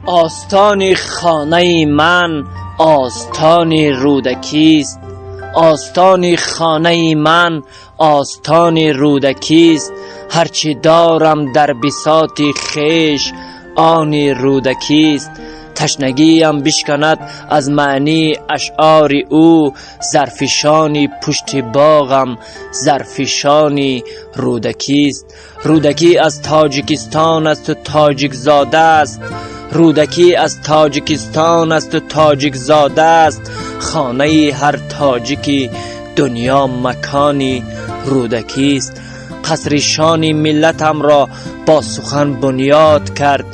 آستان خانه من آستان رودکیست، آستان خانه من آستان رودکیست. هرچی دارم در بساط خویش آن رودکیست. تشنگیم بشکند از معنی اشعار او، زرفشانی پشت باغم زرفشانی رودکیست. رودکی از تاجیکستان است و تاجیک زاده است، رودکی از تاجیکستان است و تاجیک زاده است. خانه هر تاجیکی دنیا مکانی رودکیست. قصر شان ملتم را با سخن بنیاد کرد،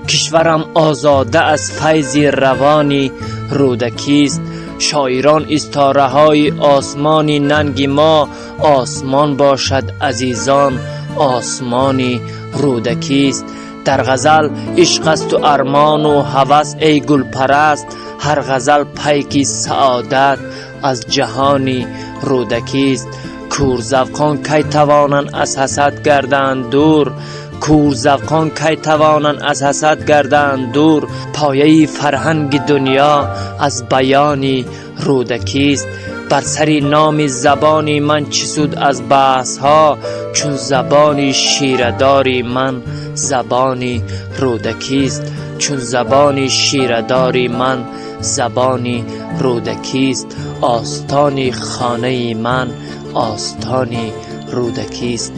کشورم آزاده از فیض روانی رودکیست. شاعران استاره های آسمانی ننگ ما، آسمان باشد عزیزان آسمانی رودکیست. در غزل عشق است و ارمان و هوس ای گل پرست، هر غزل پیکی سعادت از جهانی رودکیست. کورزوقان کی توانند از حسد گردند دور، کورزوقان کی توانند از حسد گردند دور. پایه فرهنگ دنیا از بیانی رودکیست. بر سر نام زبانی من چه سود از بحث ها، چون زبانی شیرداری من زبانی رودکیست. چون زبانی شیرداری من زبانی رودکیست. آستان خانه من آستانی رودکیست.